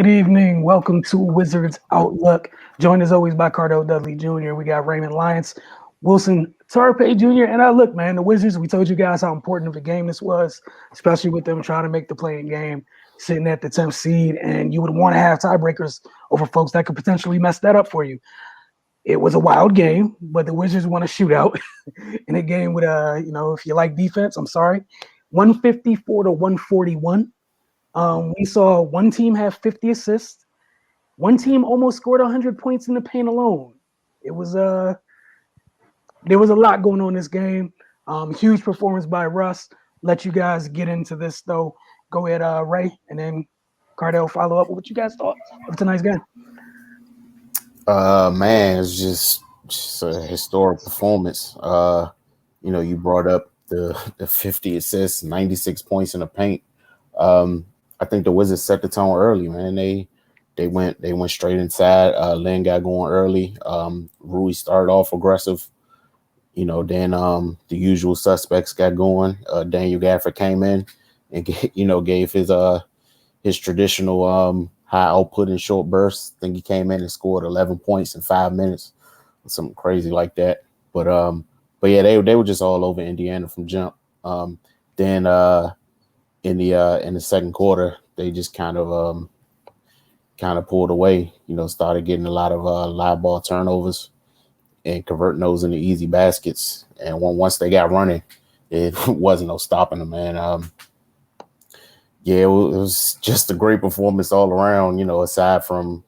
Good evening. Welcome to Wizards Outlook. Joined as always by Cardell Dudley Jr. We got Raymond Lyons, Wilson Tarpey Jr. And look, man, the Wizards, we told you guys how important of a game this was, especially with them trying to make the playing game, sitting at the 10th seed. And you would want to have tiebreakers over folks that could potentially mess that up for you. It was a wild game, but the Wizards won a shootout in a game with, if you like defense, I'm sorry, 154 to 141. We saw one team have 50 assists. One team almost scored 100 points in the paint alone. It was there was a lot going on in this game. Huge performance by Russ. Let you guys get into this though. Go ahead, Ray, and then Cardell follow up with what you guys thought of tonight's game. Man, it's just a historic performance. You brought up the 50 assists, 96 points in the paint. I think the Wizards set the tone early, man. They went straight inside. Lynn got going early. Rui started off aggressive. Then the usual suspects got going. Daniel Gafford came in and gave his traditional high output in short bursts. I think he came in and scored 11 points in 5 minutes, something crazy like that. But yeah, they were just all over Indiana from jump. Then in the second quarter, they just kind of pulled away. Started getting a lot of live ball turnovers and converting those into easy baskets. And once they got running, it wasn't no stopping them, man. Yeah, it was just a great performance all around. Aside from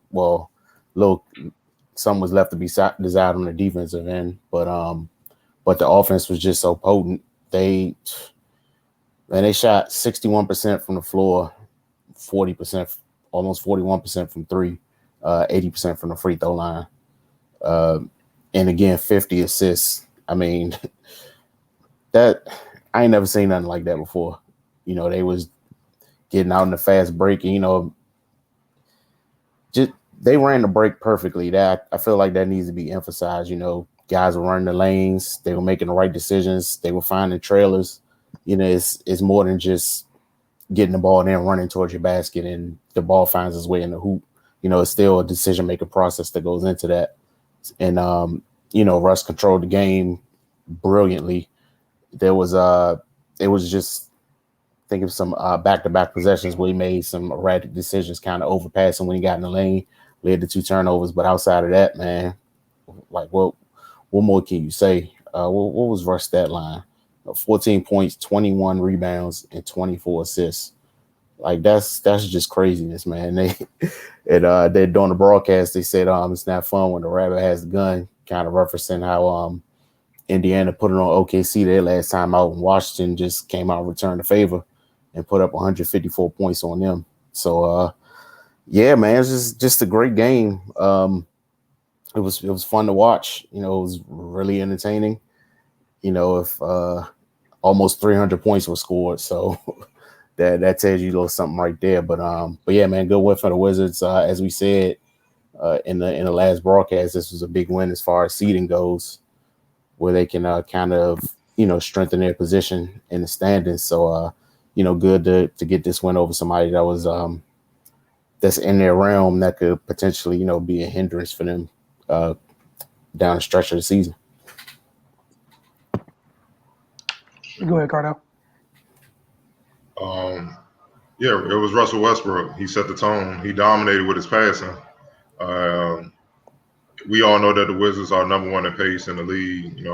some was left to be desired on the defensive end, but the offense was just so potent. They shot 61% from the floor, 40%, almost 41% from three, 80% from the free throw line. And again, 50 assists. I mean, that I ain't never seen nothing like that before. They was getting out in the fast break, just they ran the break perfectly. That I feel like that needs to be emphasized. Guys were running the lanes, they were making the right decisions, they were finding trailers. It's more than just getting the ball and then running towards your basket and the ball finds its way in the hoop. It's still a decision-making process that goes into that. And, Russ controlled the game brilliantly. It was just think of some back-to-back possessions where he made some erratic decisions, kind of overpassing when he got in the lane, led to 2 turnovers. But outside of that, man, like what more can you say? What was Russ' stat line? 14 points, 21 rebounds, and 24 assists. Like that's just craziness, man. They during the broadcast they said it's not fun when the rabbit has the gun, kind of referencing how Indiana put it on OKC their last time out, and Washington just came out and returned the favor and put up 154 points on them. So yeah, man, it's just a great game. It was fun to watch. It was really entertaining. If almost 300 points were scored, so that tells you a little something right there. But yeah, man, good win for the Wizards. As we said in the last broadcast, this was a big win as far as seeding goes, where they can kind of strengthen their position in the standings. So good to get this win over somebody that was that's in their realm that could potentially be a hindrance for them down the stretch of the season. Go ahead, Cardell. Yeah, it was Russell Westbrook. He set the tone. He dominated with his passing. We all know that the Wizards are number one in pace in the league,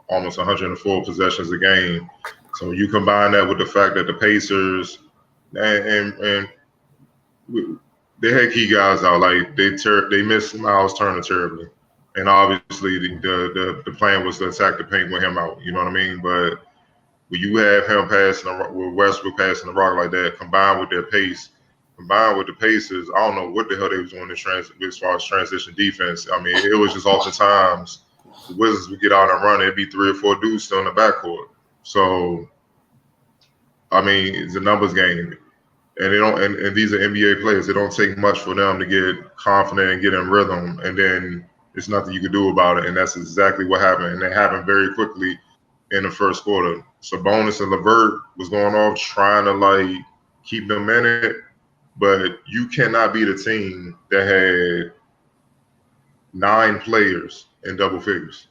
almost 104 possessions a game. So you combine that with the fact that the Pacers and they had key guys out. Like they missed Miles Turner terribly. And obviously the plan was to attack the paint with him out. You know what I mean? But when you have him with Westbrook passing the rock like that, combined with their pace, combined with the Pacers, I don't know what the hell they was doing as far as transition defense. I mean, it was just oftentimes the Wizards would get out and run. It'd be 3 or 4 dudes still in the backcourt. So, I mean, it's a numbers game. And they don't. And these are NBA players. It don't take much for them to get confident and get in rhythm, and then there's nothing you can do about it. And that's exactly what happened. And it happened very quickly in the first quarter. Sabonis and LeVert was going off trying to keep them in it, but you cannot beat a team that had 9 players in double figures.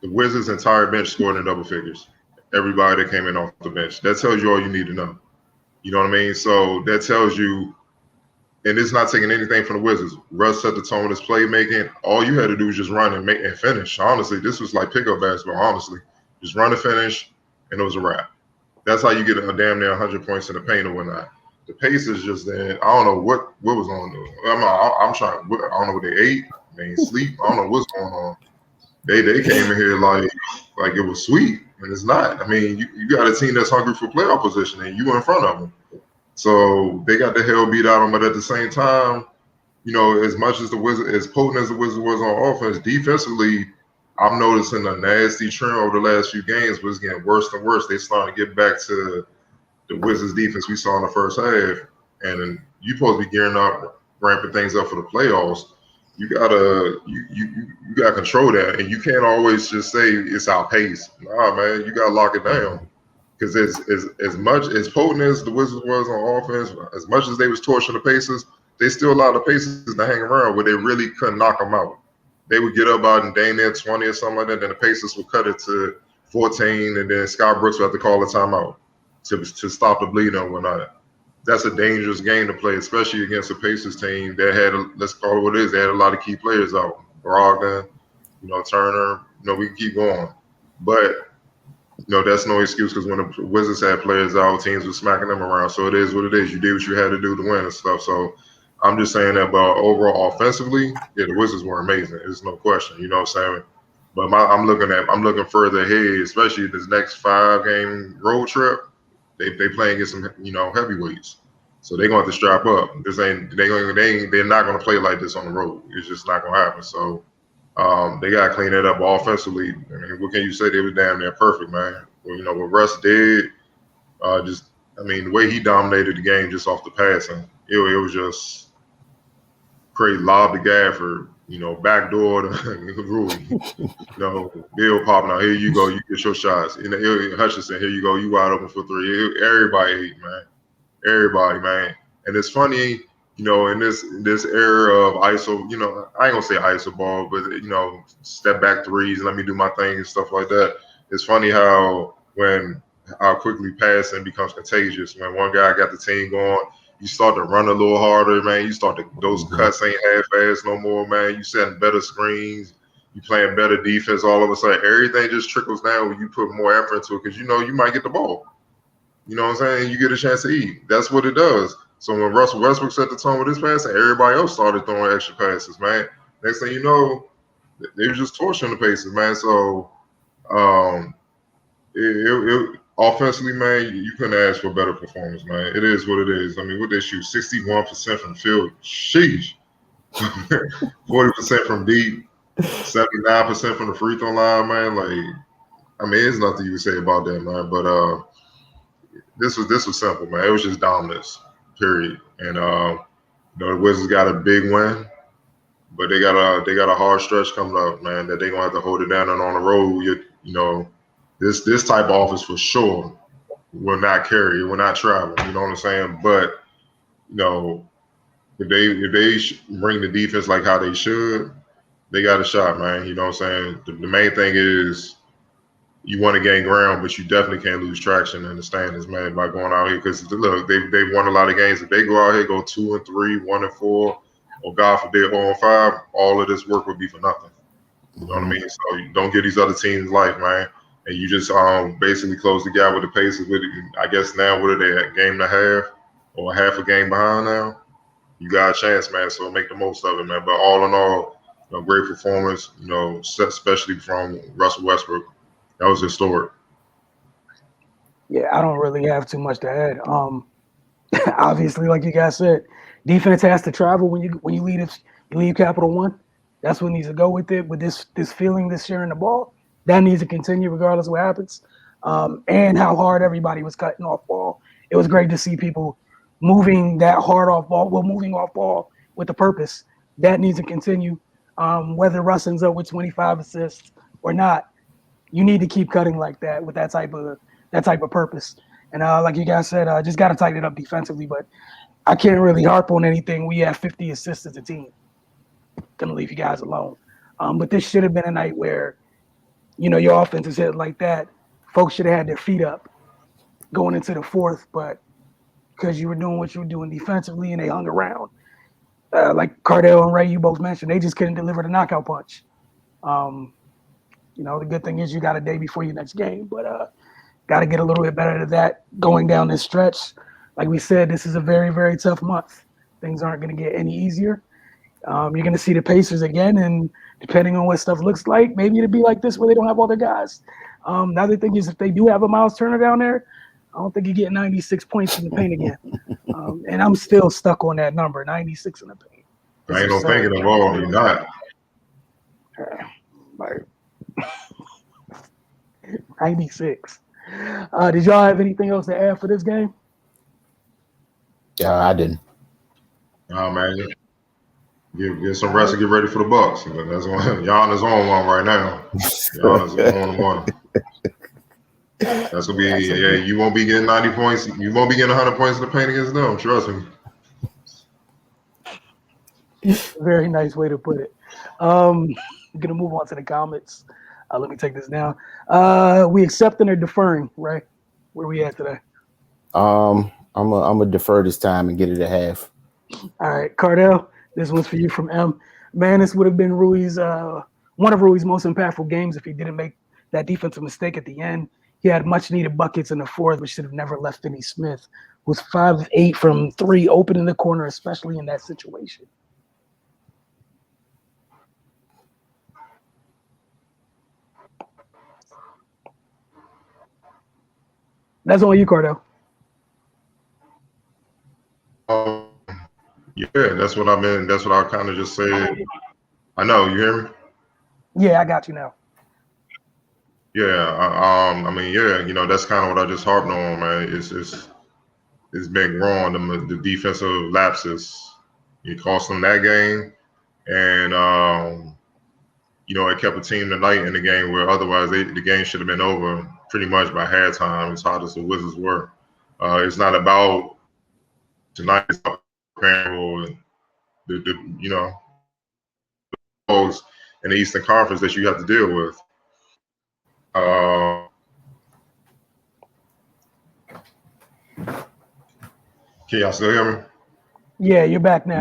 The Wizards' entire bench scored in double figures. Everybody that came in off the bench. That tells you all you need to know. You know what I mean? So that tells you, and it's not taking anything from the Wizards. Russ set the tone with his playmaking. All you had to do was just run and make and finish. Honestly, this was like pickup basketball. Honestly, just run and finish, and it was a wrap. That's how you get a damn near 100 points in the paint or whatnot. The Pacers just then, I don't know what was on. I'm trying. I don't know what they ate. They ain't sleep. I don't know what's going on. They came in here like it was sweet, and it's not. I mean, you got a team that's hungry for playoff position, and you in front of them. So they got the hell beat out of them. But at the same time, you know, as much as the Wizard, as potent as the Wizard was on offense, defensively, I'm noticing a nasty trend over the last few games, but it's getting worse and worse. They starting to get back to the Wizards defense we saw in the first half, and you supposed to be gearing up, ramping things up for the playoffs. You gotta you gotta control that, and you can't always just say it's our pace. Nah, man, you gotta lock it down. Because as much as potent as the Wizards was on offense, as much as they was torching the Pacers, they still allowed the Pacers to hang around where they really couldn't knock them out. They would get up out in day near 20 or something like that, then the Pacers would cut it to 14, and then Scott Brooks would have to call a timeout to stop the bleeding and whatnot. That's a dangerous game to play, especially against a Pacers team that had, let's call it what it is, they had a lot of key players out. Brogdon, Turner, we can keep going. But, that's no excuse because when the Wizards had players out, teams were smacking them around. So it is what it is. You did what you had to do to win and stuff. So I'm just saying that, but overall offensively, yeah, the Wizards were amazing. There's no question. You know what I'm saying? But I'm looking further ahead, especially this next 5-game road trip. They playing against some heavyweights, so they're going to have to strap up. They're not going to play like this on the road. It's just not going to happen. So they got to clean it up offensively. I mean, what can you say? They were damn near perfect, man. Well, what Russ did, the way he dominated the game just off the passing, it was just crazy. Lob to Gafford, backdoor to Rui. Bill popping out. Here you go. You get your shots. Hutchinson, here you go. You wide open for 3. Everybody ate, man. Everybody, man. And it's funny, in this era of ISO, I ain't gonna say ISO ball, but step back threes and let me do my thing and stuff like that. It's funny how quickly passing becomes contagious. When one guy got the team going, you start to run a little harder, man. You start to those cuts ain't half-ass no more, man. You setting better screens, you playing better defense. All of a sudden, everything just trickles down when you put more effort into it because you might get the ball. You know what I'm saying? You get a chance to eat. That's what it does. So when Russell Westbrook set the tone with his passing, everybody else started throwing extra passes, man. Next thing you know, they were just torching the Pacers, man. So offensively, man, you couldn't ask for a better performance, man. It is what it is. I mean, what they shoot, 61% from the field. Sheesh. 40% from deep, 79% from the free throw line, man. There's nothing you can say about that, man. But this was simple, man. It was just dominance, period. And the Wizards got a big win, but they got a hard stretch coming up, man. That they're gonna have to hold it down, and on the road, this type of offense for sure will not carry. It will not travel. You know what I'm saying? But if they bring the defense like how they should, they got a shot, man. You know what I'm saying? The main thing is you want to gain ground, but you definitely can't lose traction in the standings, man, by going out here. Because look, they've won a lot of games. If they go out here, go 2-3, 1-4, or God forbid 0-5, all of this work would be for nothing. You know what I mean? So you don't give these other teams life, man. And you just basically close the gap with the Pacers. With I guess now what are they at, game and a half or half a game behind now? You got a chance, man. So make the most of it, man. But all in all, great performance. Especially from Russell Westbrook. That was historic. Yeah, I don't really have too much to add. Obviously, like you guys said, defense has to travel when you leave Capital One. That's what needs to go with it. With this feeling, this sharing the ball, that needs to continue regardless of what happens. And how hard everybody was cutting off ball. It was great to see people moving that hard off ball. Well, moving off ball with a purpose. That needs to continue. Whether Russ ends up with 25 assists or not, you need to keep cutting like that with that type of purpose. And like you guys said, just got to tighten it up defensively. But I can't really harp on anything. We have 50 assists as a team. Gonna leave you guys alone. But this should have been a night where, your offense is hit like that. Folks should have had their feet up going into the fourth, but because you were doing what you were doing defensively and they hung around, like Cardell and Ray, you both mentioned, they just couldn't deliver the knockout punch. The good thing is you got a day before your next game, but got to get a little bit better at that going down this stretch. Like we said, this is a very, very tough month. Things aren't going to get any easier. You're going to see the Pacers again, and depending on what stuff looks like, maybe it'll be like this where they don't have all their guys. The other thing is if they do have a Miles Turner down there, I don't think you get 96 points in the paint again. And I'm still stuck on that number, 96 in the paint. I ain't no thinking involved. You're not. Like 96. Did y'all have anything else to add for this game? Yeah, I didn't. Oh man, get some rest and get ready for the Bucks. That's one. Giannis on one right now. Giannis on one. That's gonna be You won't be getting 90 points. You won't be getting 100 points in the paint against them. Trust me. Very nice way to put it. I'm gonna move on to the comments. Let me take this down. We accepting or deferring, right? Where we at today? I'm gonna defer this time and get it at half. All right, Cardell, this one's for you from M. Man, this would have been one of Rui's most impactful games if he didn't make that defensive mistake at the end. He had much needed buckets in the fourth, but should have never left Finney Smith. Was 5 of 8 from 3, open in the corner, especially in that situation. That's on you, Cardell. Yeah, that's what I meant. That's what I kind of just said. I know, you hear me? Yeah, I got you now. Yeah, I mean, yeah, that's kind of what I just harped on, man. It's been growing. The defensive lapses, it cost them that game, and it kept the team tonight in the game where otherwise the game should have been over pretty much by halftime. As hot as the Wizards were, it's not about tonight. It's about preparing for the foes in the Eastern Conference that you have to deal with. Can y'all still hear me? Yeah, you're back now.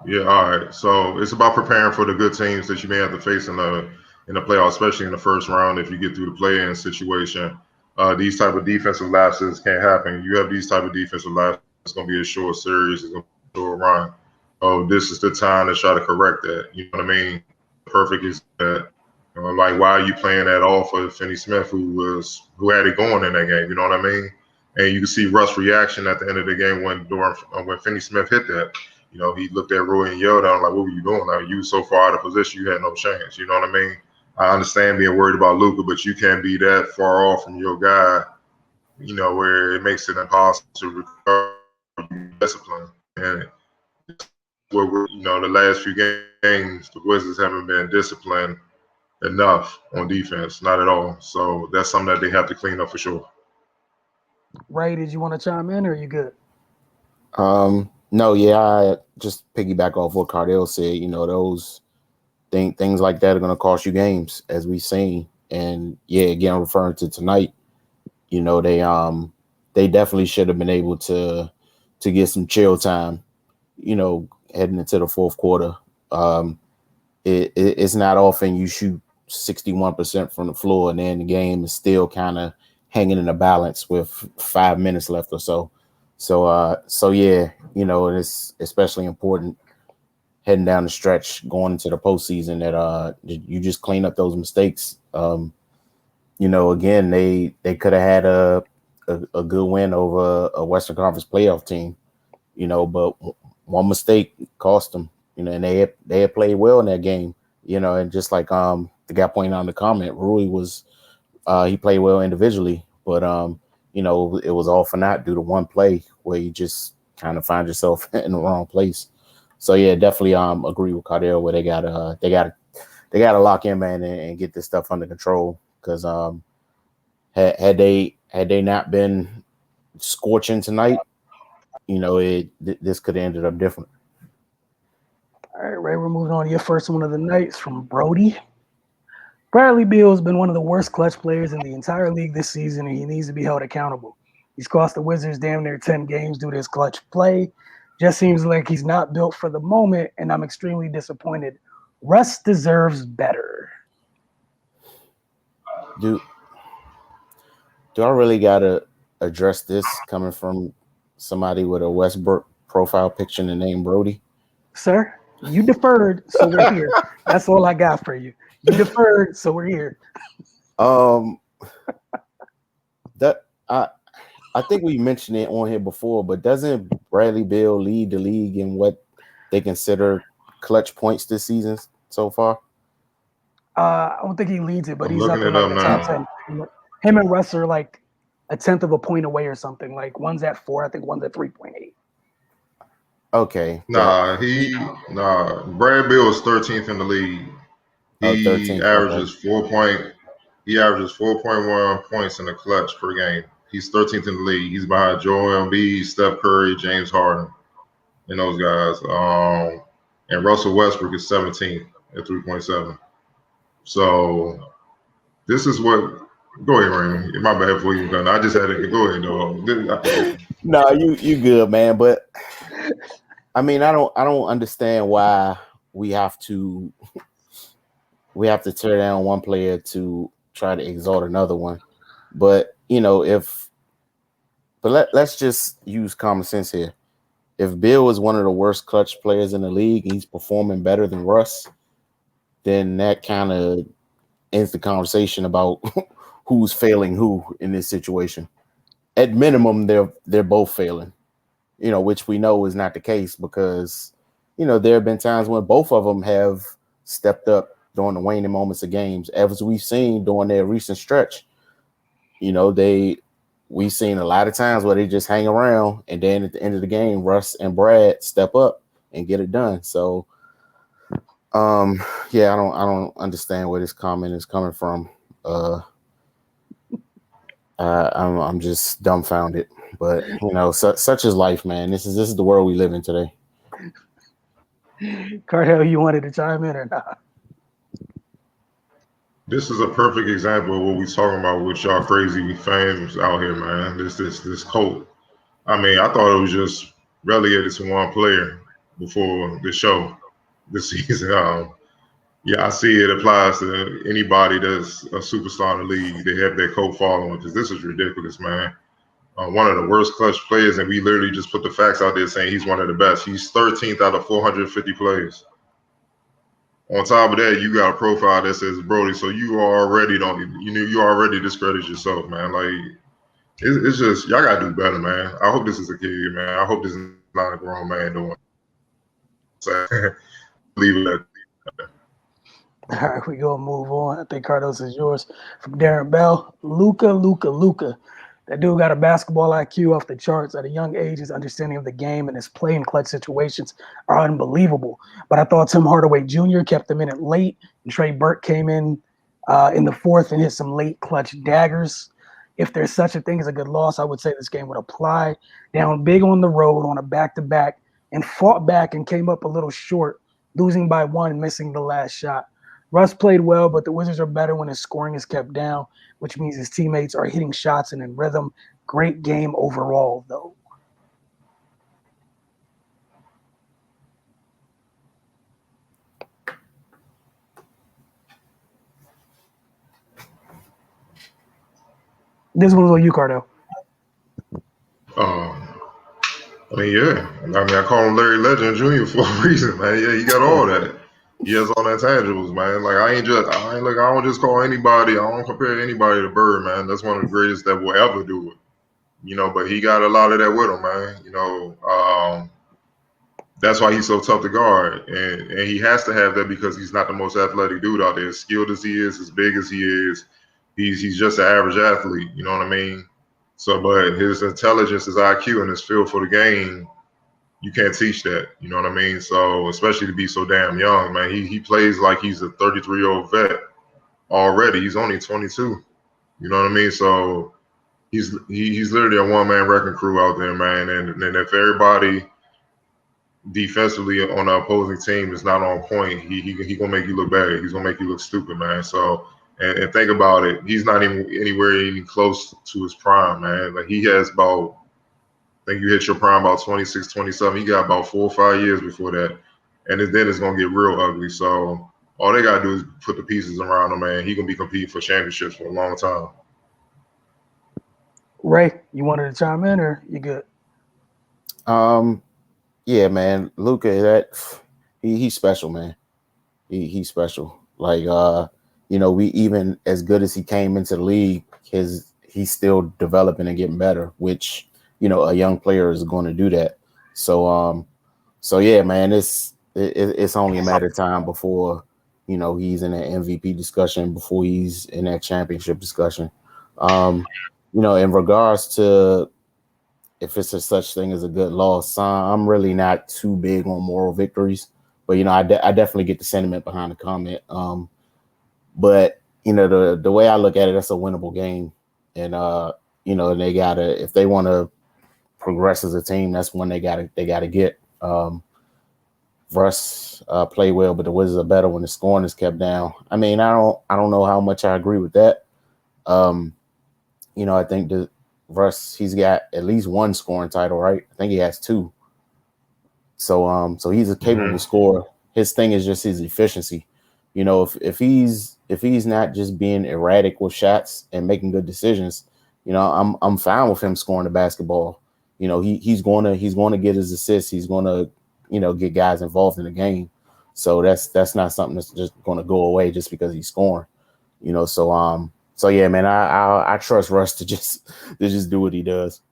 Yeah, all right. So it's about preparing for the good teams that you may have to face in the playoffs, especially in the first round. If you get through the play-in situation, these type of defensive lapses can't happen. You have these type of defensive lapses, it's going to be a short series. It's going to be a short run. Oh, this is the time to try to correct that. You know what I mean? Perfect is that. Like, why are you playing that off of Finney Smith, who had it going in that game? You know what I mean? And you can see Russ' reaction at the end of the game when Finney Smith hit that. He looked at Rui and yelled at him like, "What were you doing? Like, you so far out of position, you had no chance." You know what I mean? I understand being worried about Luka, but you can't be that far off from your guy, where it makes it impossible to recover discipline. And where the last few games, the Wizards haven't been disciplined enough on defense, not at all. So that's something that they have to clean up for sure. Ray, did you want to chime in, or are you good? No, yeah, I just piggyback off what Cardell said. Those things like that are going to cost you games, as we've seen. And yeah, again, referring to tonight, they definitely should have been able to get some chill time, heading into the fourth quarter. It's not often you shoot 61% from the floor and then the game is still kind of hanging in a balance with 5 minutes left or so. So yeah, and it's especially important heading down the stretch going into the postseason that you just clean up those mistakes. Again, they could have had a good win over a Western Conference playoff team, but one mistake cost them, and they had played well in that game, and just like the guy pointed out in the comment, Rui was he played well individually, but it was all for naught due to one play where you just kind of find yourself in the wrong place. So yeah, definitely agree with Cardell where they gotta lock in, man, and get this stuff under control, because Had they not been scorching tonight, this could have ended up different. All right, Ray, we're moving on to your first one of the nights from Brody. Bradley Beal has been one of the worst clutch players in the entire league this season, and he needs to be held accountable. He's cost the Wizards damn near 10 games due to his clutch play. Just seems like he's not built for the moment, and I'm extremely disappointed. Russ deserves better. Do I really gotta address this coming from somebody with a Westbrook profile picture and the name Brody? Sir, you deferred, so we're here. That's all I got for you. You deferred, so we're here. That I think we mentioned it on here before, but doesn't Bradley Beal lead the league in what they consider clutch points this season so far? I don't think he leads it, but I'm he's up looking in it like up the top now. 10. Him and Russ are like a tenth of a point away or something. Like one's at 4, I think one's at 3.8. Okay. Brad Beal is 13th in the league. He 13th. Okay. averages 4.1 points in the clutch per game. He's 13th in the league. He's behind Joel Embiid, Steph Curry, James Harden, and those guys. And Russell Westbrook is 17th at 3.7. So this is what. Go ahead, Raymond. My bad before you done. I just had to go ahead, though. No, you good, man. But I mean, I don't understand why we have to tear down one player to try to exalt another one. But let's just use common sense here. If Bill is one of the worst clutch players in the league and he's performing better than Russ, then that kind of ends the conversation about who's failing who in this situation. At minimum, they're both failing, which we know is not the case because, there have been times when both of them have stepped up during the waning moments of games, as we've seen during their recent stretch. We've seen a lot of times where they just hang around, and then at the end of the game, Russ and Brad step up and get it done. So, I don't understand where this comment is coming from. I'm just dumbfounded, but such is life, man. This is the world we live in today. Cardell, you wanted to chime in or not? This is a perfect example of what we're talking about with y'all crazy fans out here, man. This cult. I mean, I thought it was just relegated to one player before the show this season. I see it applies to anybody that's a superstar in the league. They have their cult following because this is ridiculous, man. One of the worst clutch players, and we literally just put the facts out there saying he's one of the best. He's 13th out of 450 players. On top of that, you got a profile that says Brody, so you already you already discredit yourself, man. Like it's just y'all gotta do better, man. I hope this is a kid, man. I hope this is not a grown man doing it. So, leave it at. All right, we gonna move on. I think Carlos is yours. From Darren Bell, Luca. That dude got a basketball IQ off the charts at a young age. His understanding of the game and his play in clutch situations are unbelievable. But I thought Tim Hardaway Jr. kept him in it late, and Trey Burke came in the fourth and hit some late clutch daggers. If there's such a thing as a good loss, I would say this game would apply. Down big on the road on a back-to-back and fought back and came up a little short, losing by one, missing the last shot. Russ played well, but the Wizards are better when his scoring is kept down, which means his teammates are hitting shots and in rhythm. Great game overall, though. This one's on you, Cardo. I mean, yeah. I call him Larry Legend Jr. for a reason, man. Yeah, he got all that. He has all that tangibles, man. Like I don't just call anybody. I don't compare anybody to Bird, man. That's one of the greatest that will ever do it. But he got a lot of that with him, man. That's why he's so tough to guard, and he has to have that because he's not the most athletic dude out there. As skilled as he is, as big as he is, he's just an average athlete. You know what I mean? So, but his intelligence, his IQ, and his feel for the game, you can't teach that. You know what I mean? So, especially to be so damn young, man, he plays like he's a 33-year-old vet already. He's only 22. You know what I mean? So he's literally a one man wrecking crew out there, man. And if everybody defensively on the opposing team is not on point, he gonna make you look bad. He's gonna make you look stupid, man. So and think about it, he's not even close to his prime, man. Like he has about, I think you hit your prime about 26, 27. He got about 4 or 5 years before that, and then it's gonna get real ugly. So all they gotta do is put the pieces around him, man. He gonna be competing for championships for a long time. Ray, you wanted to chime in, or you good? Yeah, man, Luca, that he's special, man. He's special. Like we even as good as he came into the league, he's still developing and getting better, which a young player is going to do that. So yeah, man, it's only a matter of time before he's in that MVP discussion, before he's in that championship discussion. In regards to if it's a such thing as a good loss, I'm really not too big on moral victories, but I definitely get the sentiment behind the comment. But the way I look at it, that's a winnable game, and they gotta, if they want to progress as a team, that's when they gotta get. Russ play well, but the Wizards are better when the scoring is kept down. I mean, I don't know how much I agree with that. I think the Russ, he's got at least one scoring title, right? I think he has two. So he's a capable scorer. His thing is just his efficiency. If he's not just being erratic with shots and making good decisions, I'm fine with him scoring the basketball. He's gonna get his assists. He's gonna get guys involved in the game. So that's not something that's just gonna go away just because he's scoring. So yeah, man, I trust Russ to just do what he does.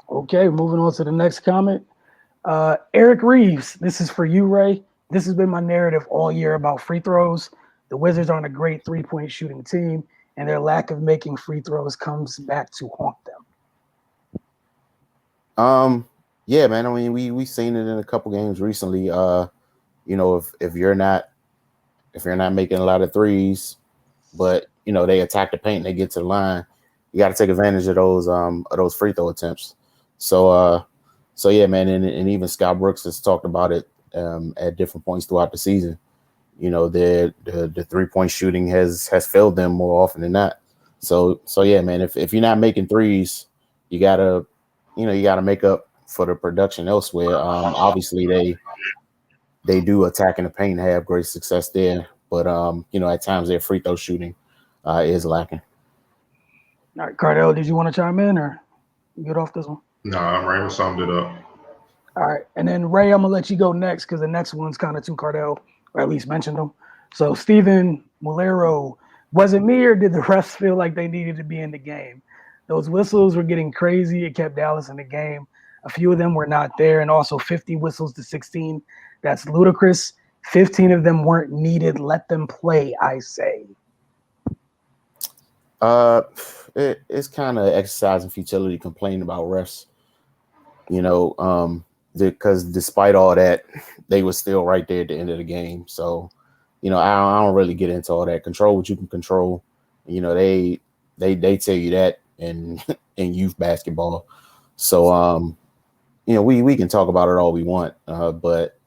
Okay, moving on to the next comment. Eric Reeves, this is for you, Ray. This has been my narrative all year about free throws. The Wizards aren't a great three-point shooting team, and their lack of making free throws comes back to haunt them. Yeah, man. I mean, we seen it in a couple games recently. If you're not making a lot of threes, but they attack the paint and they get to the line, you got to take advantage of those free throw attempts. So yeah, man, and even Scott Brooks has talked about it at different points throughout the season. The 3-point shooting has failed them more often than not. So yeah, man, if you're not making threes, you gotta make up for the production elsewhere. Obviously they do attack in the paint and have great success there, but at times their free throw shooting is lacking. All right, Cardell, did you want to chime in or get off this one? Nah, Raymond summed it up. All right, and then Ray, I'm gonna let you go next because the next one's kind of to Cardell, or at least mentioned them. So Stephen Mulero, was it me or did the refs feel like they needed to be in the game? Those whistles were getting crazy. It kept Dallas in the game. A few of them were not there, and also 50 whistles to 16. That's ludicrous. 15 of them weren't needed. Let them play, I say. It's kind of exercising futility complaining about refs. Because despite all that, they were still right there at the end of the game. So, I don't really get into all that. Control what you can control. They tell you that in in youth basketball. So, we can talk about it all we want, but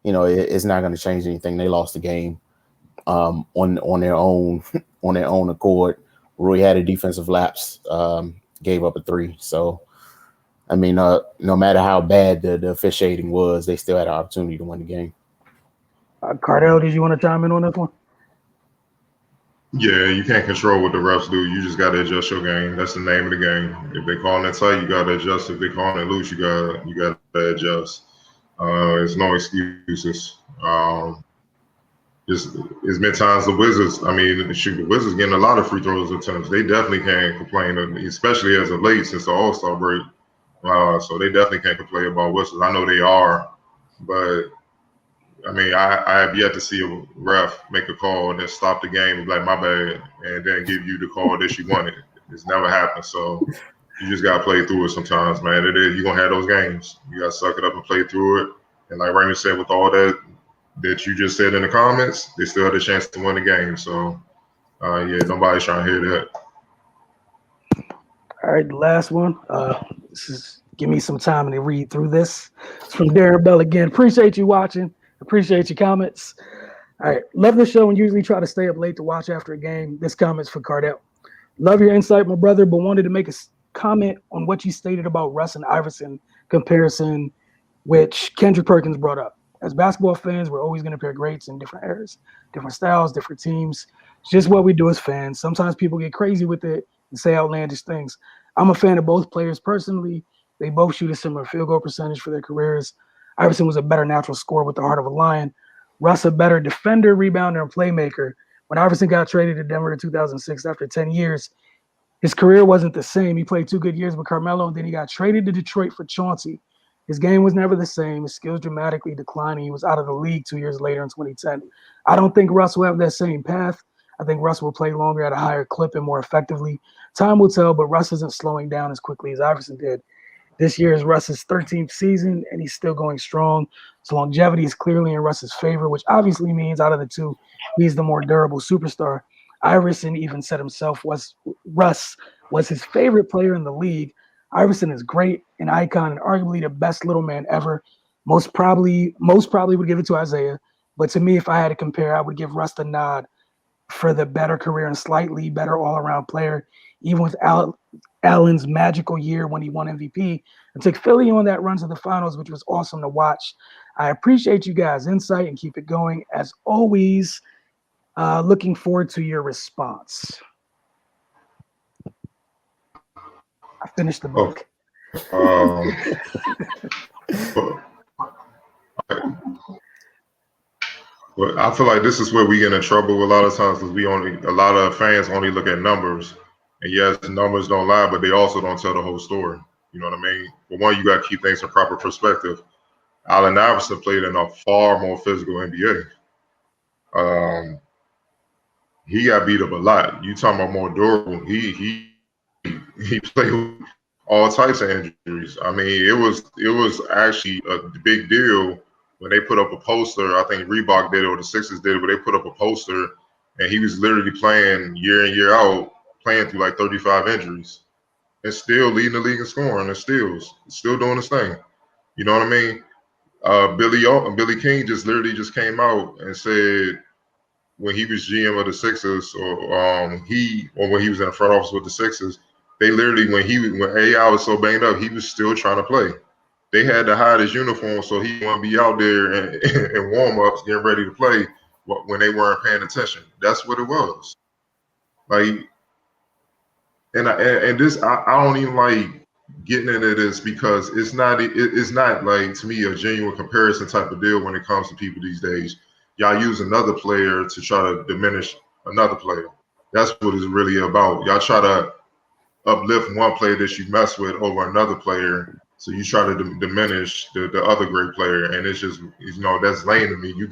it's not going to change anything. They lost the game on their own on their own accord. Rui had a defensive lapse, gave up a 3. So, I mean, no matter how bad the officiating was, they still had an opportunity to win the game. Cardell, did you want to chime in on this one? Yeah, you can't control what the refs do. You just got to adjust your game. That's the name of the game. If they calling it tight, you got to adjust. If they calling it loose, you got to adjust. It's no excuses. Just as many times the Wizards. I mean, shoot, the Wizards getting a lot of free throws attempts. They definitely can't complain, especially as of late since the All Star break. So they definitely can't complain about whistles. I know they are, but I mean, I have yet to see a ref make a call and then stop the game and be like, my bad, and then give you the call that you wanted. It's never happened. So you just got to play through it sometimes, man. You're going to have those games. You got to suck it up and play through it. And like Raymond said, with all that you just said in the comments, they still had a chance to win the game. So Yeah, nobody's trying to hear that. All right, the last one. Give me some time to read through this. It's from Darren Bell again. Appreciate you watching. Appreciate your comments. All right, love the show and usually try to stay up late to watch after a game. This comment's for Cardell. Love your insight, my brother, but wanted to make a comment on what you stated about Russ and Iverson comparison, which Kendrick Perkins brought up. As basketball fans, we're always going to compare greats in different eras, different styles, different teams. It's just what we do as fans. Sometimes people get crazy with it and say outlandish things. I'm a fan of both players personally. They both shoot a similar field goal percentage for their careers. Iverson was a better natural scorer with the heart of a lion. Russ a better defender, rebounder, and playmaker. When Iverson got traded to Denver in 2006 after 10 years, his career wasn't the same. He played 2 good years with Carmelo, and then he got traded to Detroit for Chauncey. His game was never the same. His skills dramatically declined. He was out of the league 2 years later in 2010. I don't think Russ will have that same path. I think Russ will play longer at a higher clip and more effectively. Time will tell, but Russ isn't slowing down as quickly as Iverson did. This year is Russ's 13th season, and he's still going strong. So longevity is clearly in Russ's favor, which obviously means out of the two, he's the more durable superstar. Iverson even said himself Russ was his favorite player in the league. Iverson is great, an icon, and arguably the best little man ever. Most probably would give it to Isaiah. But to me, if I had to compare, I would give Russ the nod for the better career and slightly better all-around player, even with Allen's magical year when he won MVP and took Philly on that run to the finals, which was awesome to watch. I appreciate you guys' insight and keep it going. As always, looking forward to your response. I finished the book. But I feel like this is where we get in trouble a lot of times because a lot of fans only look at numbers. And yes, the numbers don't lie, but they also don't tell the whole story. You know what I mean? But one, you got to keep things in proper perspective. Allen Iverson played in a far more physical NBA. He got beat up a lot. You talking about more durable? He played with all types of injuries. I mean, it was actually a big deal when they put up a poster. I think Reebok did it or the Sixers did it, but they put up a poster and he was literally playing year in year out, playing through like 35 injuries, and still leading the league in scoring and steals, still doing his thing. You know what I mean? Billy King just literally just came out and said when he was GM of the Sixers, or when he was in the front office with the Sixers, they literally when AI was so banged up, he was still trying to play. They had to hide his uniform so he wouldn't be out there in warm-ups getting ready to play when they weren't paying attention. That's what it was. Like, and this I don't even like getting into this because it's not like, to me, a genuine comparison type of deal when it comes to people these days. Y'all use another player to try to diminish another player. That's what it's really about. Y'all try to uplift one player that you mess with over another player, so you try to diminish the other great player, and it's just, that's lame to me. You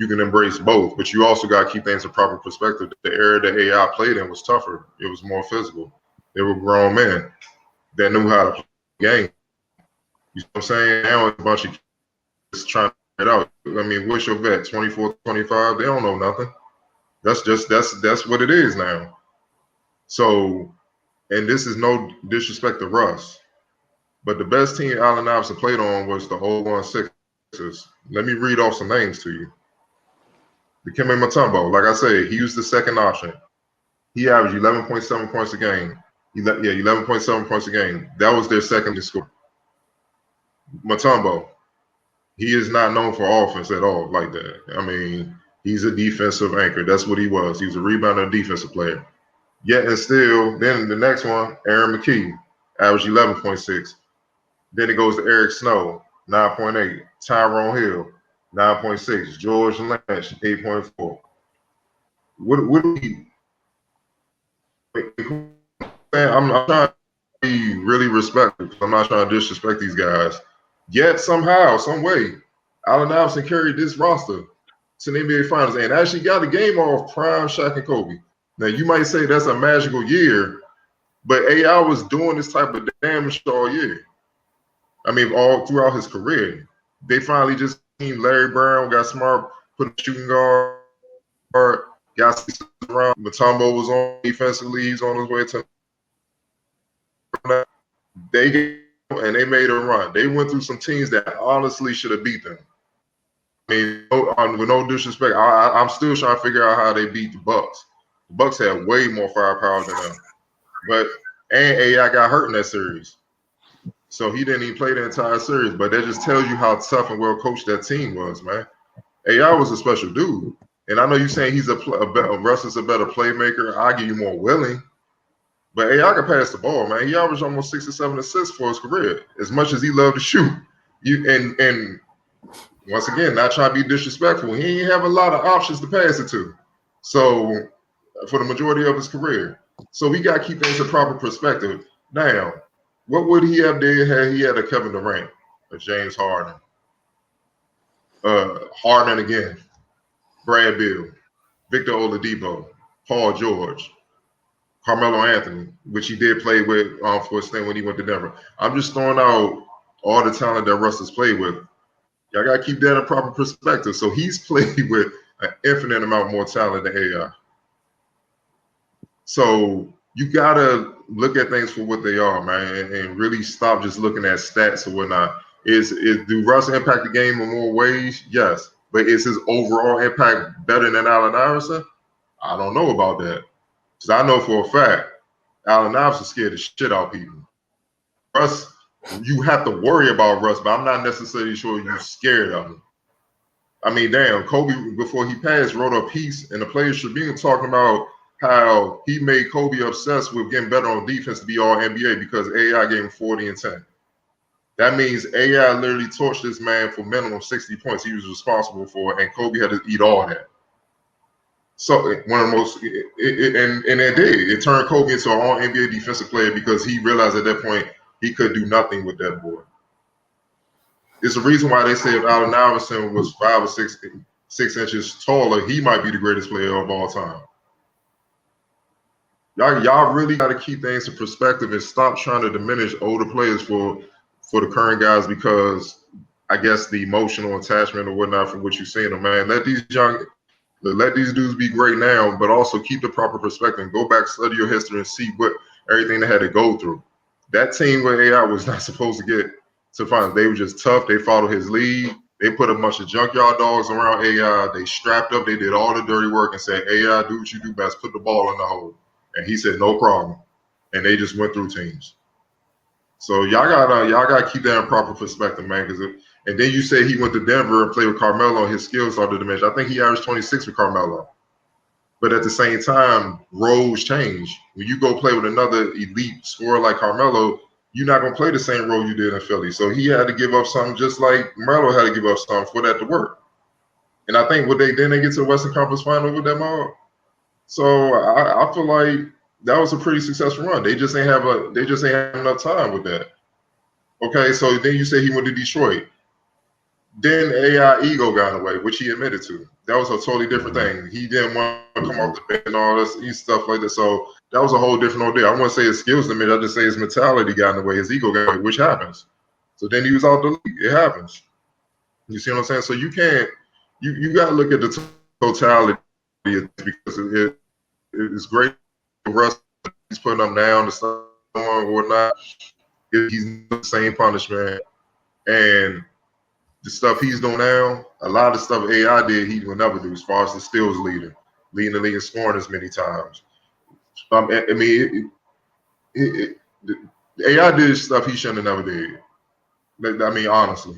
can embrace both, but you also got to keep things in proper perspective. The era that AI played in was tougher. It was more physical. They were grown men that knew how to play the game. You know what I'm saying? Now it's a bunch of kids trying to figure it out. I mean, what's your vet? 24, 25? They don't know nothing. That's what it is now. So, and this is no disrespect to Russ, but the best team Allen Iverson played on was the 01 Sixers. Let me read off some names to you. Dikembe Mutombo, like I said, he was the second option. He averaged 11.7 points a game. 11.7 points a game. That was their second score. Mutombo, he is not known for offense at all like that. I mean, he's a defensive anchor. That's what he was. He was a rebounder, defensive player. Yet and still, then the next one, Aaron McKee, averaged 11.6. Then it goes to Eric Snow, 9.8. Tyrone Hill, 9.6. George Lynch, 8.4. What do we? I'm trying to be really respectful. I'm not trying to disrespect these guys. Yet somehow, some way, Allen Iverson carried this roster to the NBA Finals and actually got a game off prime Shaq and Kobe. Now you might say that's a magical year, but AI was doing this type of damage all year. I mean, all throughout his career. They finally just seen Larry Brown got smart, put a shooting guard, got around. Mutombo was on defensively. He's on his way to. They made a run. They went through some teams that honestly should have beat them. I mean, with no disrespect, I'm still trying to figure out how they beat the Bucks. The Bucks had way more firepower than them, and AI got hurt in that series, so he didn't even play the entire series. But that just tells you how tough and well coached that team was, man. AI was a special dude, and I know you're saying he's Russ a better playmaker. I give you more willing, but AI can pass the ball, man. He averaged almost 6 or 7 assists for his career. As much as he loved to shoot, and once again, not trying to be disrespectful, he ain't have a lot of options to pass it to. So for the majority of his career, so we got to keep things in proper perspective. Now, what would he have did had he had a Kevin Durant, a James Harden? Harden again, Brad Beal, Victor Oladipo, Paul George, Carmelo Anthony, which he did play with for a stint when he went to Denver. I'm just throwing out all the talent that Russ has played with. Y'all got to keep that in proper perspective. So he's played with an infinite amount more talent than AI. So you got to look at things for what they are, man, and really stop just looking at stats or whatnot. Do Russ impact the game in more ways? Yes. But is his overall impact better than Allen Iverson? I don't know about that. Because I know for a fact, Allen Iverson scared the shit out of people. Russ, you have to worry about Russ, but I'm not necessarily sure you're scared of him. I mean, damn, Kobe, before he passed, wrote a piece in the Players Tribune talking about how he made Kobe obsessed with getting better on defense to be all NBA because AI gave him 40 and 10. That means AI literally torched this man for minimum 60 points he was responsible for, and Kobe had to eat all that. So one of the most, and it did. It turned Kobe into an all NBA defensive player because he realized at that point he could do nothing with that boy. It's the reason why they say if Allen Iverson was 5 or 6 inches taller, he might be the greatest player of all time. Y'all really got to keep things in perspective and stop trying to diminish older players for the current guys because I guess the emotional attachment or whatnot from what you're seeing them, man. Let these dudes be great now, but also keep the proper perspective and go back, study your history, and see what everything they had to go through. That team where AI was not supposed to get to finals. They were just tough. They followed his lead. They put a bunch of junkyard dogs around AI. They strapped up. They did all the dirty work and said, AI, do what you do best. Put the ball in the hole. And he said, no problem. And they just went through teams. So y'all gotta keep that in proper perspective, man. And then you say he went to Denver and played with Carmelo, and his skills started to diminish. I think he averaged 26 with Carmelo. But at the same time, roles change. When you go play with another elite scorer like Carmelo, you're not gonna play the same role you did in Philly. So he had to give up something, just like Melo had to give up something for that to work. And I think they get to the Western Conference Final with that mob. So I feel like that was a pretty successful run. They just ain't have enough time with that. Okay, so then you say he went to Detroit. Then AI ego got in the way, which he admitted to. That was a totally different thing. He didn't want to come off the bench and all this stuff like that. So that was a whole different ordeal. I wouldn't say his skills limit. I just say his mentality got in the way. His ego got in the way, which happens. So then he was out the league. It happens. You see what I'm saying? So you can't. You got to look at the totality because it's great for Russ. He's putting them down to someone or whatnot. He's the same punishment. And the stuff he's doing now, a lot of stuff AI did, he would never do as far as the steals leading the league and scoring as many times. I mean, AI did stuff he shouldn't have never did. I mean, honestly,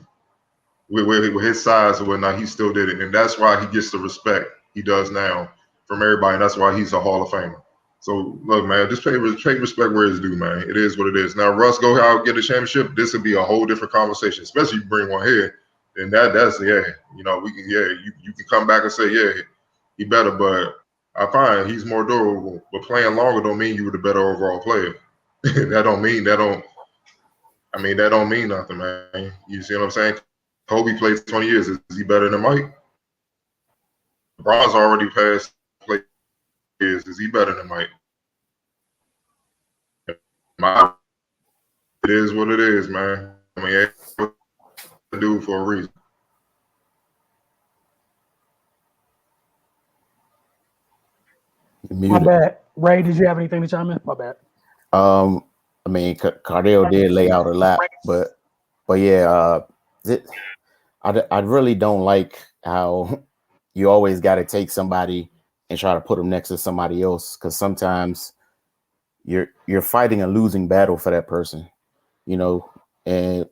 with his size and whatnot, he still did it. And that's why he gets the respect he does now from everybody. And that's why he's a Hall of Famer. So, look, man, just pay respect where it's due, man. It is what it is. Now, Russ, go out get a championship. This would be a whole different conversation, especially if you bring one here. And that's you can come back and say, yeah, he better, but I find he's more durable. But playing longer don't mean you were the better overall player. that don't mean nothing, man. You see what I'm saying? Kobe played 20 years. Is he better than Mike? LeBron's already passed play years. Is he better than Mike? It is what it is, man. I mean, it's what to do for a reason. My bad. Ray, did you have anything to chime in? My bad. I mean, Cardell did lay out a lot, but yeah, I really don't like how you always got to take somebody and try to put them next to somebody else, because sometimes you're fighting a losing battle for that person, you know. And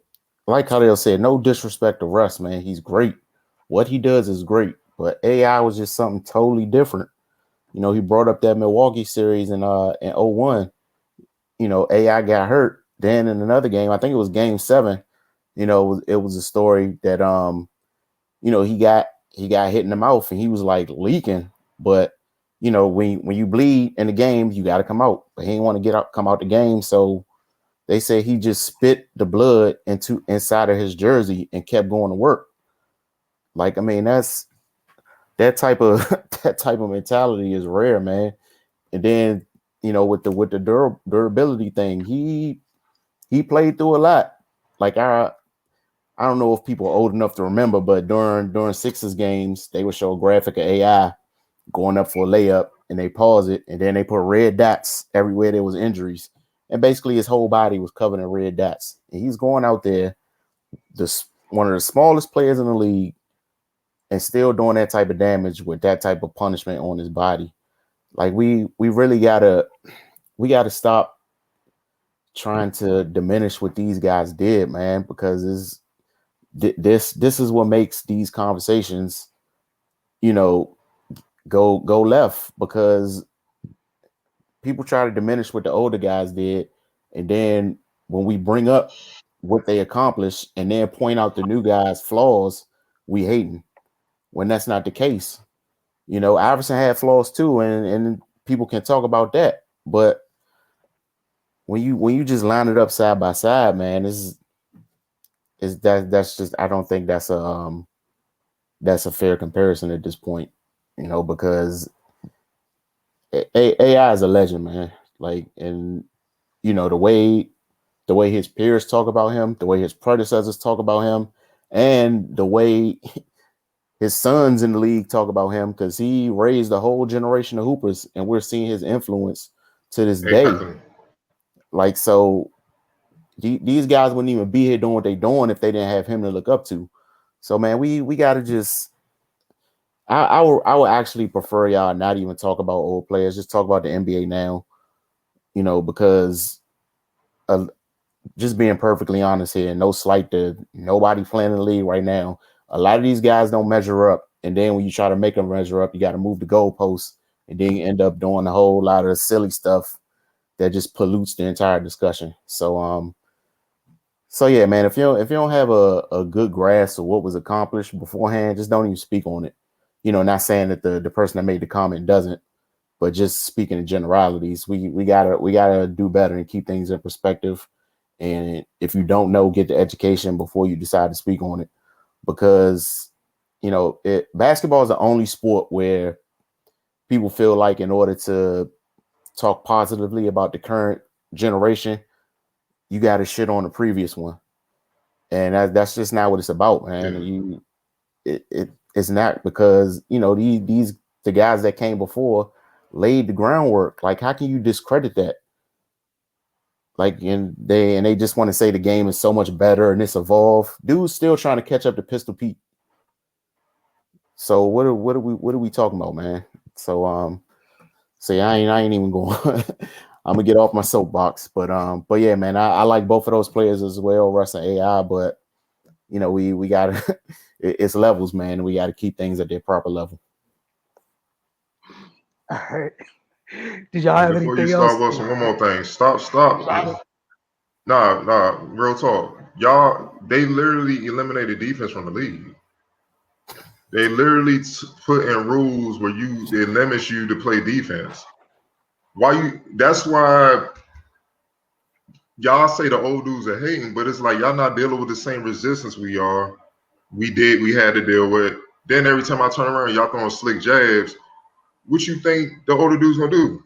like Cardell said, no disrespect to Russ, man, he's great. What he does is great, but AI was just something totally different. You know, he brought up that Milwaukee series in 01. You know, AI got hurt. Then in another game, I think it was game 7, you know, it was a story that you know, he got hit in the mouth and he was like leaking. But you know, when you bleed in the game, you got to come out. But he didn't want to come out the game, so they say he just spit the blood inside of his jersey and kept going to work. Like, I mean, that type of that type of mentality is rare, man. And then, you know, with the durability thing, he played through a lot. Like, I don't know if people are old enough to remember, but during Sixers games, they would show a graphic of AI going up for a layup, and they pause it, and then they put red dots everywhere there was injuries, and basically his whole body was covered in red dots. And he's going out there, one of the smallest players in the league, and still doing that type of damage with that type of punishment on his body. Like, we really gotta stop trying to diminish what these guys did, man, because this is what makes these conversations, you know, go left, because people try to diminish what the older guys did, and then when we bring up what they accomplished and then point out the new guys' flaws, we hating, when that's not the case. You know, Iverson had flaws too, and people can talk about that, but when you just line it up side by side, man, that's just, I don't think that's a fair comparison at this point, you know, because AI is a legend, man. Like, and you know, the way his peers talk about him, the way his predecessors talk about him, and the way his sons in the league talk about him, because he raised a whole generation of hoopers, and we're seeing his influence to this day. Exactly. Like, so these guys wouldn't even be here doing what they're doing if they didn't have him to look up to. So, man, we gotta just. I would actually prefer y'all not even talk about old players, just talk about the NBA now. You know, because just being perfectly honest here, no slight to nobody playing in the league right now. A lot of these guys don't measure up, and then when you try to make them measure up, you got to move the goalposts, and then you end up doing a whole lot of silly stuff that just pollutes the entire discussion. So yeah, man, if you don't have a good grasp of what was accomplished beforehand, just don't even speak on it. You know, not saying that the person that made the comment doesn't, but just speaking in generalities, we gotta do better and keep things in perspective. And if you don't know, get the education before you decide to speak on it, because you know, basketball is the only sport where people feel like in order to talk positively about the current generation, you got to shit on the previous one, and that's just not what it's about, man. Yeah. It's not, because you know, the guys that came before laid the groundwork. Like, how can you discredit that? Like, and they just want to say the game is so much better and it's evolved. Dude's still trying to catch up to Pistol Pete. So what are we talking about, man? So yeah, I ain't even going. I'm gonna get off my soapbox, but yeah, man, I like both of those players as well, Russ and AI. But you know, we gotta it's levels, man. We got to keep things at their proper level. All right. Did y'all And have before you anything start, else? Wilson, one more thing. Stop. Nah, real talk. Y'all, they literally eliminated defense from the league. They literally put in rules where it limits you to play defense. That's why y'all say the old dudes are hating, but it's like y'all not dealing with the same resistance we are. We had to deal with. Then every time I turn around, y'all throwing slick jabs. What you think the older dudes gonna do?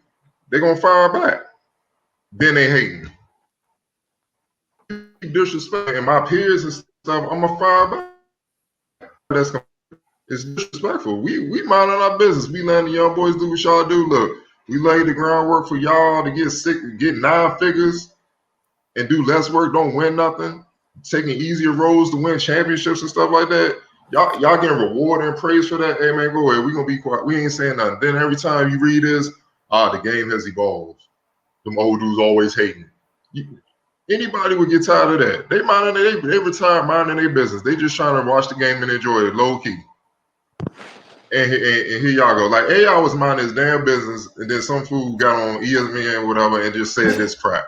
They gonna fire back. Then they hating. Disrespect and my peers and stuff, I'm gonna fire back. It's disrespectful. We minding our business. We letting the young boys do what y'all do. Look, We laid the groundwork for y'all to get 9 figures and do less work, don't win nothing, taking easier roads to win championships and stuff like that. Y'all getting rewarded and praised for that. Hey man, go ahead. We gonna be quiet. We ain't saying nothing. Then every time you read this, the game has evolved. Them old dudes always hating. Anybody would get tired of that. They retire minding their business. They just trying to watch the game and enjoy it low key. And here y'all go. Like AI was minding his damn business, and then some fool got on ESPN or whatever and just said this crap.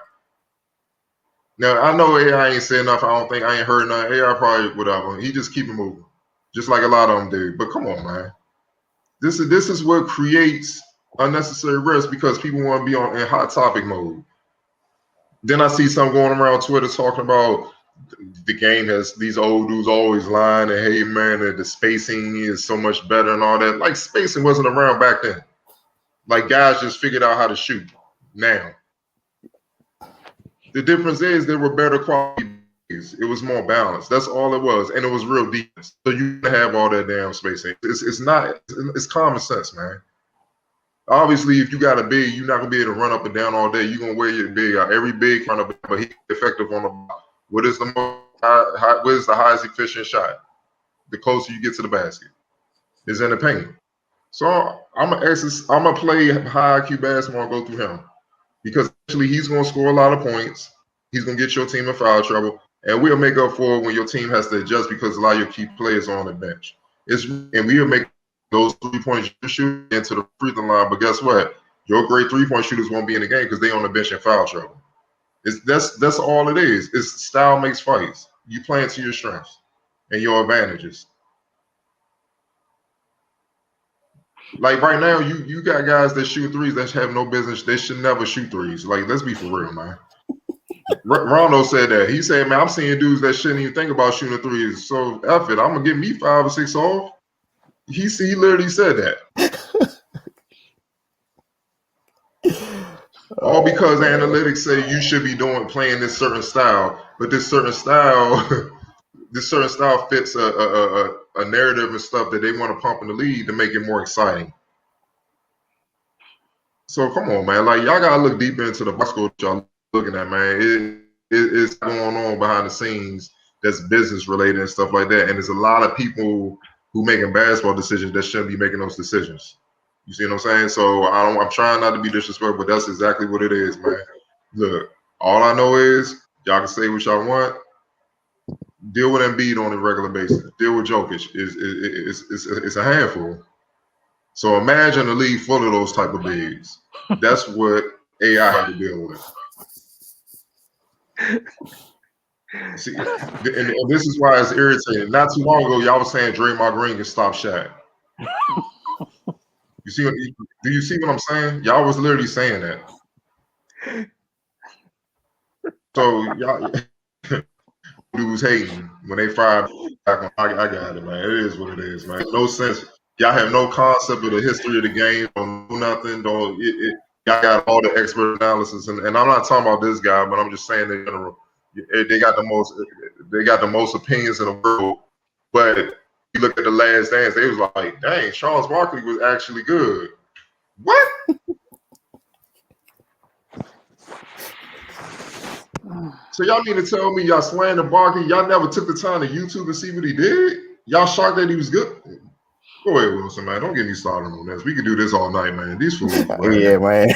Now I know AI ain't said enough. I ain't heard nothing. AI probably whatever. He just keep it moving, just like a lot of them do. But come on, man. This is what creates unnecessary risk because people want to be in hot topic mode. Then I see some going around Twitter talking about the game has these old dudes always lying and hey man, the spacing is so much better and all that. Like spacing wasn't around back then. Like guys just figured out how to shoot now. The difference is there were better quality. It was more balanced. That's all it was, and it was real defense. So you have all that damn spacing. It's common sense, man. Obviously, if you got a big, you're not gonna be able to run up and down all day. You're gonna wear your big out. Every big kind of, but he's effective on the ball. What is the what is the highest efficient shot? The closer you get to the basket is in the paint. So I'm gonna play high IQ basketball and go through him because actually he's gonna score a lot of points. He's gonna get your team in foul trouble, and we'll make up for it when your team has to adjust because a lot of your key players are on the bench. And we'll make those 3-point shoot into the free throw line. But guess what? Your great 3-point shooters won't be in the game because they're on the bench in foul trouble. That's all it is. It's style makes fights. You play into your strengths and your advantages. Like right now, you got guys that shoot threes that have no business. They should never shoot threes. Like, let's be for real, man. Rondo said that. He said, man, I'm seeing dudes that shouldn't even think about shooting threes. So F it, I'm gonna get me 5 or 6 off. He literally said that. All because analytics say you should be playing this certain style, but this certain style fits a narrative and stuff that they want to pump in the league to make it more exciting. So come on, man. Like y'all gotta look deeper into the basketball that y'all looking at, man. It's going on behind the scenes that's business related and stuff like that. And there's a lot of people who making basketball decisions that shouldn't be making those decisions. You see what I'm saying? So I'm trying not to be disrespectful, but that's exactly what it is, man. Look, all I know is y'all can say what y'all want. Deal with Embiid on a regular basis. Deal with Jokic. It's a handful. So imagine a league full of those type of bigs. That's what AI had to deal with. See, and this is why it's irritating. Not too long ago, y'all was saying Draymond Green can stop Shaq. You see? Do you see what I'm saying? Y'all was literally saying that. So y'all dudes hating when they fired back on. I got it, man. It is what it is, man. No sense. Y'all have no concept of the history of the game. Don't do nothing. Y'all got all the expert analysis, and I'm not talking about this guy, but I'm just saying in general. They got the most opinions in the world. But you look at the Last Dance, they was like, dang, Charles Barkley was actually good. What? So y'all mean to tell me y'all slander Barkley? Y'all never took the time to YouTube and see what he did? Y'all shocked that he was good? Go ahead, Wilson, man. Don't get me started on this. We could do this all night, man. These fools. Yeah, man.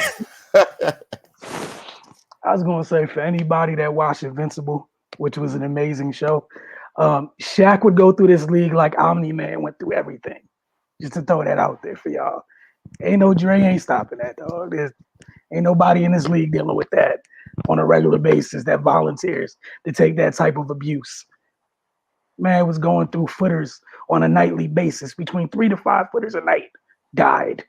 I was going to say, for anybody that watched Invincible, which was an amazing show, Shaq would go through this league like Omni-Man went through everything. Just to throw that out there for y'all. Ain't no Dre ain't stopping that, dog. Ain't nobody in this league dealing with that on a regular basis that volunteers to take that type of abuse. Man was going through footers on a nightly basis, between 3 to 5 footers a night, died.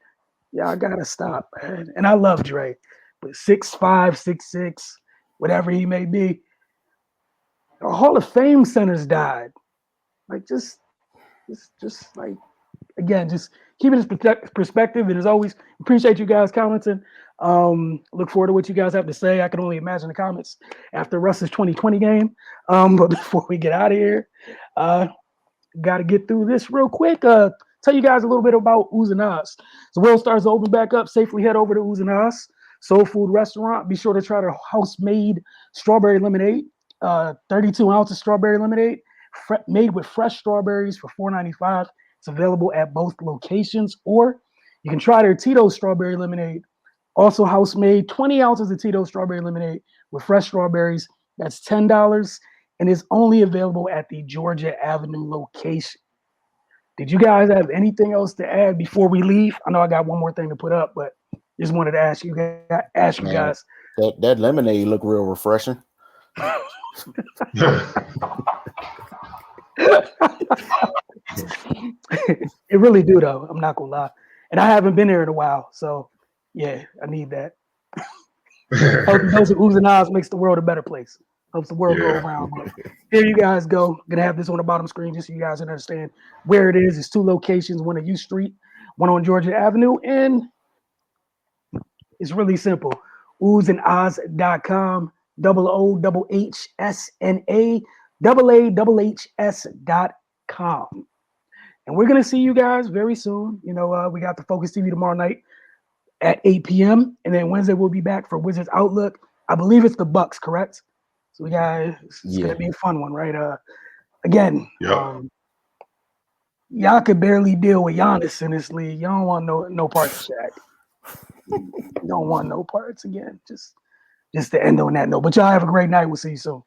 Y'all gotta stop, man. And I love Dre. But 6'5", 6'6", whatever he may be, the Hall of Fame centers died. Like just like, again, just keeping this perspective. And as always, appreciate you guys commenting. Look forward to what you guys have to say. I can only imagine the comments after Russ's 2020 game. But before we get out of here, got to get through this real quick. tell you guys a little bit about Oohs and Ahs. So world starts to open back up. Safely head over to Oohs and Ahs Soul Food Restaurant. Be sure to try their house-made strawberry lemonade. 32 ounces strawberry lemonade made with fresh strawberries for $4.95. It's available at both locations, or you can try their Tito's strawberry lemonade, also house made. 20 ounces of Tito's strawberry lemonade with fresh strawberries. That's $10 and is only available at the Georgia Avenue location. Did you guys have anything else to add before we leave? I know I got one more thing to put up, but just wanted to ask you guys. That lemonade look real refreshing. It really do though. I'm not gonna lie, and I haven't been there in a while, so yeah, I need that. Those Oohs and Ahs makes the world a better place. Helps the world go around. But here you guys go. Gonna have this on the bottom screen just so you guys understand where it is. It's 2 locations, one at U Street, one on Georgia Avenue, and it's really simple. oohsandahs.com. OOHSNA and we're gonna see you guys very soon. You know, we got the Focus TV tomorrow night at 8 p.m. and then Wednesday we'll be back for Wizards Outlook. I believe it's the Bucks, correct? So we got it's gonna be a fun one, right? Again, y'all could barely deal with Giannis in this league. You don't want no parts, Shaq. You don't want no parts again. Just to end on that note. But y'all have a great night. We'll see you soon.